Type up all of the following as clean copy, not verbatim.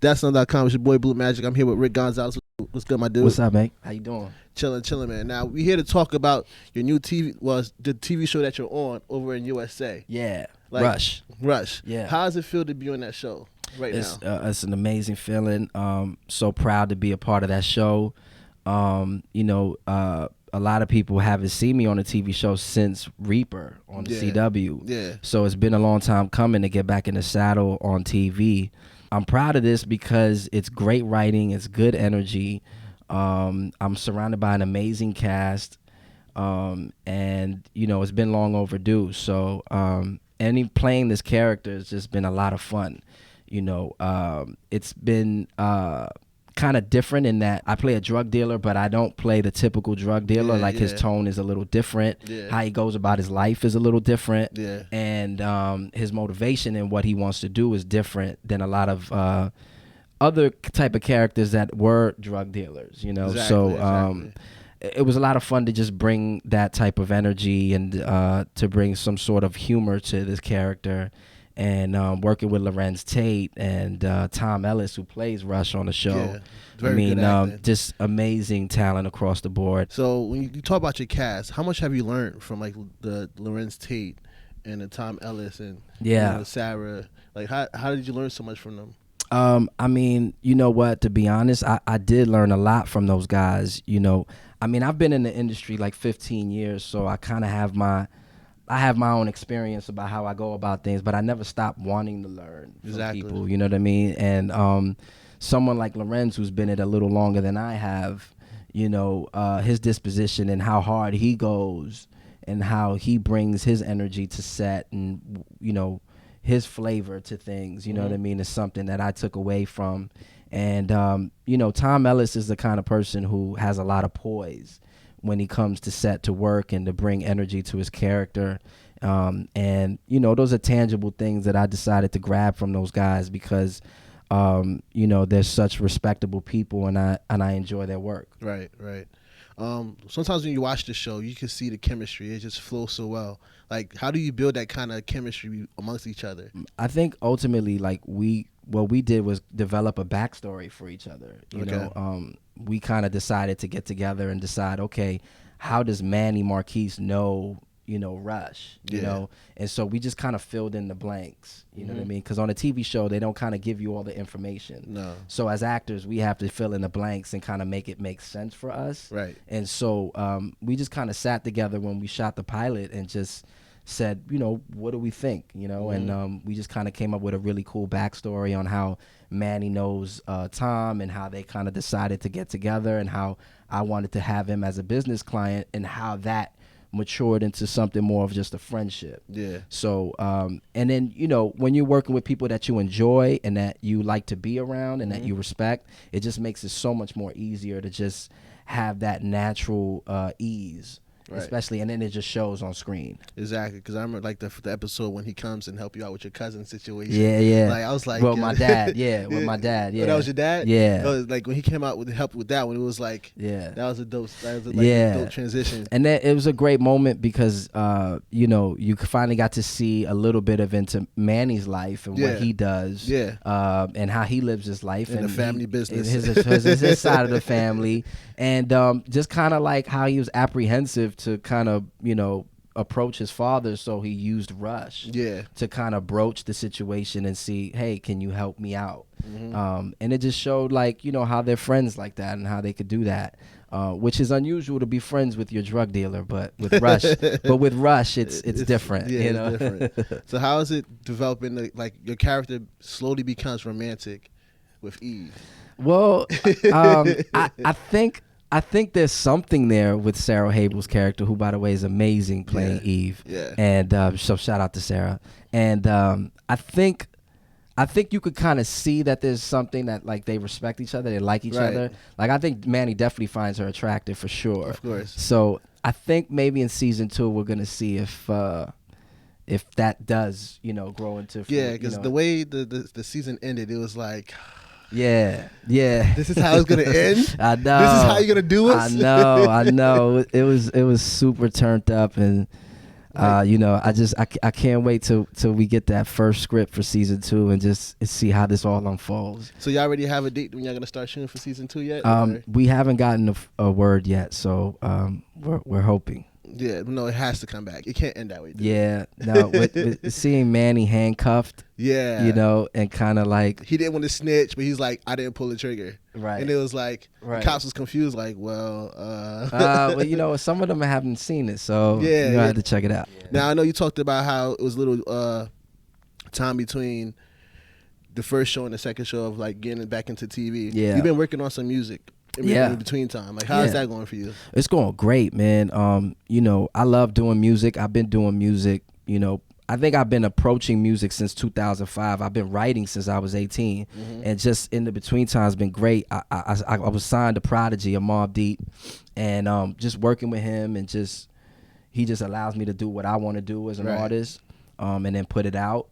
That's.com. It's your boy BlueMagic. I'm here with Rick Gonzalez. What's good, my dude? What's up, man? How you doing? Chilling, man. Now we're here to talk about your new the TV show that you're on over in USA. Yeah, Like, Rush. Yeah. How does it feel to be on that show now? It's an amazing feeling. So proud to be a part of that show. A lot of people haven't seen me on a TV show since Reaper on the CW. Yeah. So it's been a long time coming to get back in the saddle on TV. I'm proud of this because it's great writing, it's good energy. I'm surrounded by an amazing cast, and it's been long overdue. So playing this character has just been a lot of fun. It's been kind of different in that I play a drug dealer, but I don't play the typical drug dealer. His tone is a little different. Yeah. How he goes about his life is a little different. Yeah. And his motivation and what he wants to do is different than a lot of other type of characters that were drug dealers, Exactly, so exactly. It was a lot of fun to just bring that type of energy and to bring some sort of humor to this character. And working with Lorenz Tate and Tom Ellis, who plays Rush on the show. Yeah, very good acting. Just amazing talent across the board. So when you talk about your cast, how much have you learned from like the Lorenz Tate and the Tom Ellis and Sarah? Like how did you learn so much from them? You know what? To be honest, I did learn a lot from those guys. I've been in the industry like 15 years, so I kind of have my own experience about how I go about things, but I never stop wanting to learn from people. You know what I mean? And someone like Lorenz, who's been it a little longer than I have, his disposition and how hard he goes and how he brings his energy to set and, his flavor to things, you know what I mean, is something that I took away from. And, Tom Ellis is the kind of person who has a lot of poise when he comes to set to work and to bring energy to his character. Those are tangible things that I decided to grab from those guys because, they're such respectable people and I enjoy their work. Right. Sometimes when you watch the show, you can see the chemistry. It just flows so well. Like, how do you build that kind of chemistry amongst each other? I think ultimately, what we did was develop a backstory for each other. We kind of decided to get together and decide, okay, how does Manny Marquise know, Rush, and so we just kind of filled in the blanks, you know what I mean? Because on a TV show, they don't kind of give you all the information. No. So as actors, we have to fill in the blanks and kind of make it make sense for us. Right. And so we just kind of sat together when we shot the pilot and just said, what do we think, and we just kind of came up with a really cool backstory on how Manny knows Tom and how they kind of decided to get together and how I wanted to have him as a business client and how that matured into something more of just a friendship. Yeah. So, and then, when you're working with people that you enjoy and that you like to be around and that you respect, it just makes it so much more easier to just have that natural ease. Right. Especially, and then it just shows on screen. Exactly, because I remember like the episode when he comes and help you out with your cousin situation. Yeah. Like I was like, well, my dad, with my dad, Oh, that was your dad? Yeah. Like when he came out with help with that one, it was like, that was a dope transition. And then it was a great moment because, you finally got to see a little bit of into Manny's life and what he does, and how he lives his life and the family business, his side of the family, and just kind of like how he was apprehensive to kind of, approach his father, so he used Rush to kind of broach the situation and see, hey, can you help me out? And it just showed how they're friends like that and how they could do that, which is unusual to be friends with your drug dealer, but with Rush, it's different. It's different. So how is it developing? Like your character slowly becomes romantic with Eve. Well, I think there's something there with Sarah Habel's character, who, by the way, is amazing playing Eve. Yeah. And so shout out to Sarah. And I think you could kind of see that there's something that they respect each other, they like each other. Like I think Manny definitely finds her attractive for sure. Of course. So I think maybe in season 2 we're gonna see if that does grow into because the way the season ended, it was like. Yeah. This is how it's gonna end. I know. This is how you're gonna do it. I know. It was super turned up, and You know, I can't wait till we get that first script for season 2 and just see how this all unfolds. So you already have a date when y'all gonna start shooting for season 2 yet? We haven't gotten a word yet, so we're hoping. Yeah, no, it has to come back. It can't end that way. Yeah, no, with seeing Manny handcuffed. Yeah, you know, and kind of like he didn't want to snitch, but he's like, I didn't pull the trigger. Right, and it was like the cops was confused, like, well, well, you know, some of them haven't seen it, so I had to check it out. Yeah. Now I know you talked about how it was a little time between the first show and the second show of like getting back into TV. Yeah, you've been working on some music. In between time, like how's that going for you? It's going great, man. You know, I love doing music. I've been doing music. You know, I think I've been approaching music since 2005. I've been writing since I was 18, and just in the between times been great. I was signed to Prodigy, a Mobb Deep, and just working with him, and he just allows me to do what I want to do as an artist, and then put it out.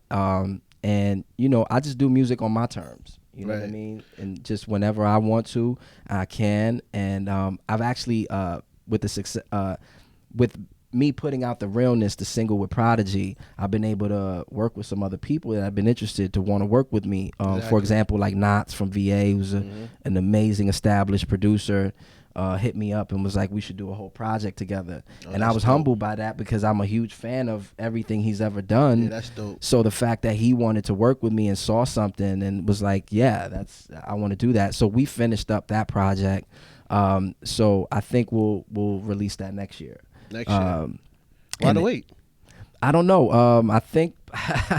And you know, I just do music on my terms. You know what I mean? And just whenever I want to, I can. And I've actually, with the success, with me putting out the Realness, the single with Prodigy, I've been able to work with some other people that have been interested to want to work with me. For example, like Knots from VA, who's an amazing established producer. Hit me up and was like, we should do a whole project together. And I was humbled by that because I'm a huge fan of everything he's ever done. Yeah, that's dope. So the fact that he wanted to work with me and saw something and was like, yeah, I want to do that. So we finished up that project. So I think we'll release that next year. Why the wait? I don't know. I think,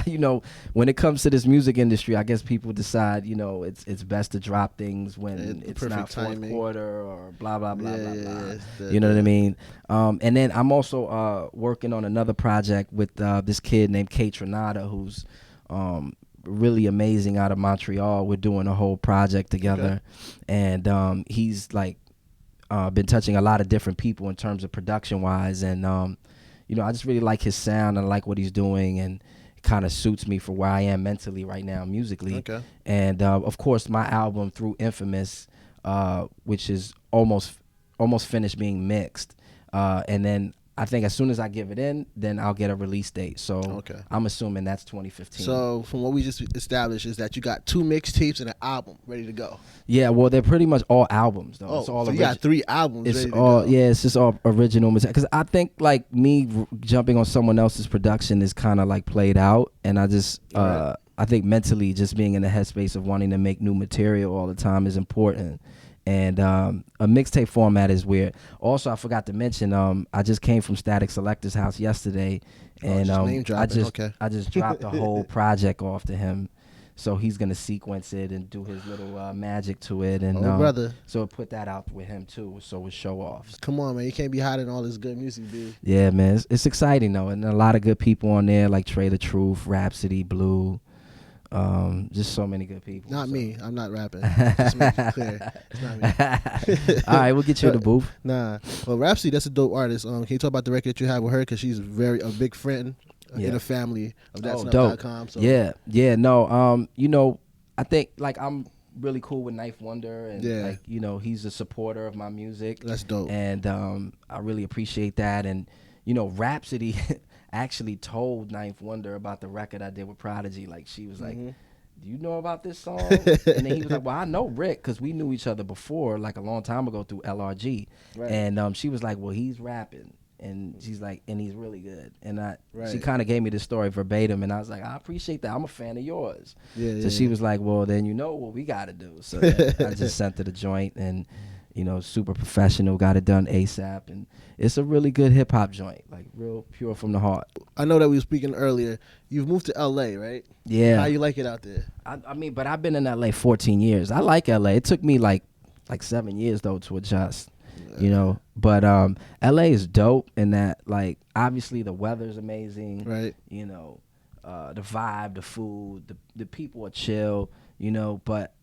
you know, when it comes to this music industry, I guess people decide, you know, it's best to drop things when it's not fourth quarter or blah, blah, blah, blah, blah. You know what I mean? And then I'm also working on another project with this kid named Kate Trinata, who's really amazing out of Montreal. We're doing a whole project together. And he's like been touching a lot of different people in terms of production-wise. And, you know, I just really like his sound and I like what he's doing, and it kind of suits me for where I am mentally right now musically. And of course my album Through Infamous, which is almost finished being mixed, and then I think as soon as I give it in, then I'll get a release date. So I'm assuming that's 2015. So from what we just established is that you got 2 mixtapes and an album ready to go. Yeah, well, they're pretty much all albums though. Oh, it's all so you got 3 albums it's ready to all, go. Yeah, it's just all original material. Because I think like me jumping on someone else's production is kind of like played out, and I just I think mentally just being in the headspace of wanting to make new material all the time is important. And a mixtape format is weird. Also, I forgot to mention, I just came from Statik Selektah's house yesterday, and I just dropped the whole project off to him. So he's gonna sequence it and do his little magic to it, and brother. So put that out with him too. So we'll show off. Come on, man, you can't be hiding all this good music, dude. Yeah, man, it's exciting though, and a lot of good people on there like Trey the Truth, Rhapsody, Blue. Just so many good people. Not me. I'm not rapping. Just make it clear. It's not me. All right, we'll get you in the booth. Nah. Well, Rhapsody, that's a dope artist. Can you talk about the record that you have with her? Because she's a big friend in the family of thatsnuff.com. So. Yeah. No. You know, I think like I'm really cool with Knife Wonder, and like, you know, he's a supporter of my music. That's dope. And I really appreciate that. And you know, Rhapsody actually told Knife Wonder about the record I did with Prodigy. Like, she was like, do you know about this song? And then he was like, well, I know Rick, because we knew each other before, like a long time ago through LRG. And she was like, well, he's rapping. And she's like, and he's really good. And she kind of gave me the story verbatim, and I was like, I appreciate that. I'm a fan of yours. So she was like, well, then you know what we got to do. So I just sent her the joint, and you know, super professional, got it done ASAP, and it's a really good hip hop joint, like real pure from the heart. I know that we were speaking earlier. You've moved to LA, right? Yeah. How you like it out there? I mean, but I've been in LA 14 years. I like LA. It took me like 7 years though to adjust, you know. But LA is dope in that, like, obviously the weather's amazing, right? You know, the vibe, the food, the people are chill, you know. But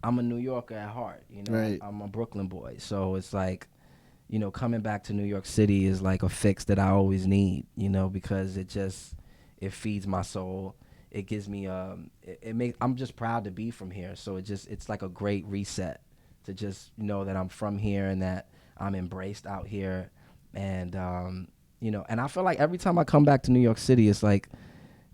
I'm a New Yorker at heart, you know. Right. I'm a Brooklyn boy, so it's like, you know, coming back to New York City is like a fix that I always need, you know, because it feeds my soul. It gives me I'm just proud to be from here. So it's like a great reset to just know that I'm from here and that I'm embraced out here. And you know, and I feel like every time I come back to New York City, it's like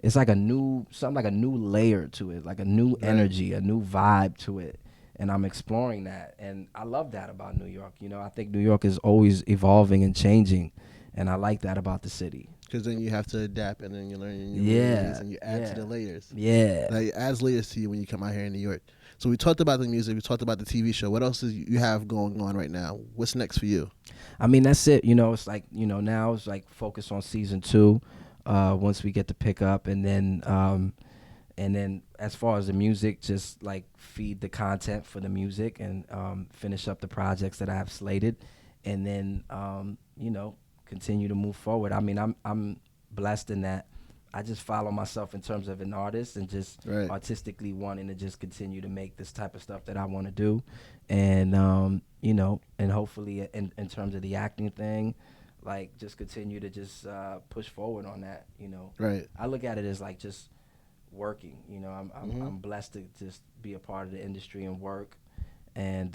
a new layer to it, like a new energy, a new vibe to it. And I'm exploring that. And I love that about New York. You know, I think New York is always evolving and changing. And I like that about the city. Because then you have to adapt, and then you learn your new ways, and you add to the layers. Yeah. Like, it adds layers to you when you come out here in New York. So we talked about the music. We talked about the TV show. What else do you have going on right now? What's next for you? I mean, that's it. You know, it's like, you know, now it's like focus on season 2 once we get to pick up. And then as far as the music, just like feed the content for the music and finish up the projects that I have slated. And then, you know, continue to move forward. I mean, I'm blessed in that I just follow myself in terms of an artist and just artistically wanting to just continue to make this type of stuff that I want to do. And, you know, and hopefully in terms of the acting thing, like just continue to just push forward on that, you know. Right. I look at it as like just working, you know. I'm blessed to just be a part of the industry and work. And,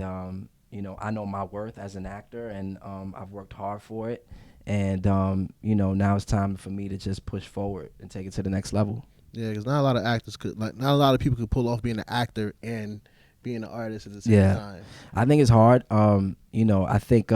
you know, I know my worth as an actor, and I've worked hard for it. And, you know, now it's time for me to just push forward and take it to the next level. Yeah, because not a lot of actors could, like, not a lot of people could pull off being an actor and being an artist at the same time. I think it's hard. You know, I think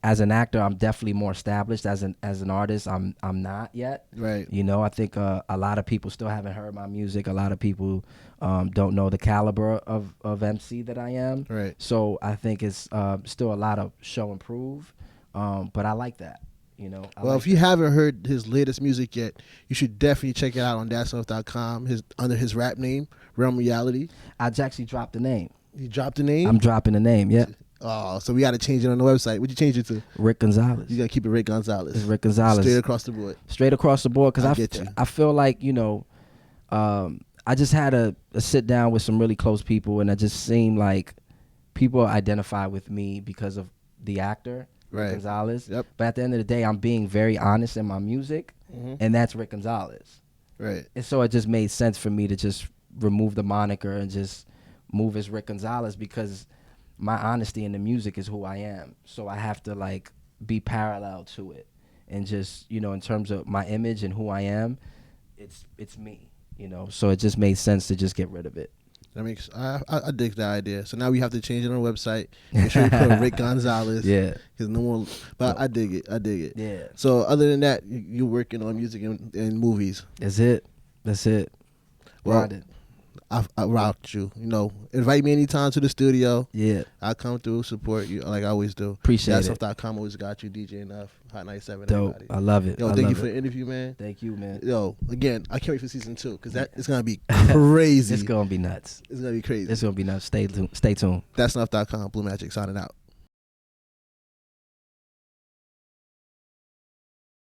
as an actor, I'm definitely more established. As an artist, I'm not yet. Right. You know, I think a lot of people still haven't heard my music. A lot of people don't know the caliber of MC that I am. Right. So I think it's still a lot of show and prove. But I like that. You know, if you haven't heard his latest music yet, you should definitely check it out on thatstuff.com. Under his rap name, Realm Reality. I actually dropped the name. You dropped the name? I'm dropping the name. Yeah. Oh, so we got to change it on the website. What'd you change it to? Rick Gonzalez. You got to keep it Rick Gonzalez. It's Rick Gonzalez. Straight across the board. Straight across the board. Because I feel like, you know, I just had a sit down with some really close people, and it just seemed like people identify with me because of the actor. Rick Gonzalez. Yep. But at the end of the day, I'm being very honest in my music, and that's Rick Gonzalez. Right. And so it just made sense for me to just remove the moniker and just move as Rick Gonzalez, because my honesty in the music is who I am. So I have to like be parallel to it, and just, you know, in terms of my image and who I am, it's me, you know. So it just made sense to just get rid of it. I dig that idea. So now we have to change it on the website. Make sure you put Rick Gonzalez. Yeah. Because no one. But I dig it. Yeah. So other than that, you're working on music and movies. That's it. Well, I route you. You know, invite me anytime to the studio. Yeah. I'll come through, support you like I always do. Appreciate it. Thatstuff.com always got you. DJ Enough, Hot 97. Dope. Everybody. I love it. Yo, thank you for the interview, man. Thank you, man. Yo, again, I can't wait for season 2 because it's gonna be crazy. It's gonna be nuts. It's gonna be crazy. It's gonna be nuts. Stay tuned. Thatstuff.com. BlueMagic signing out.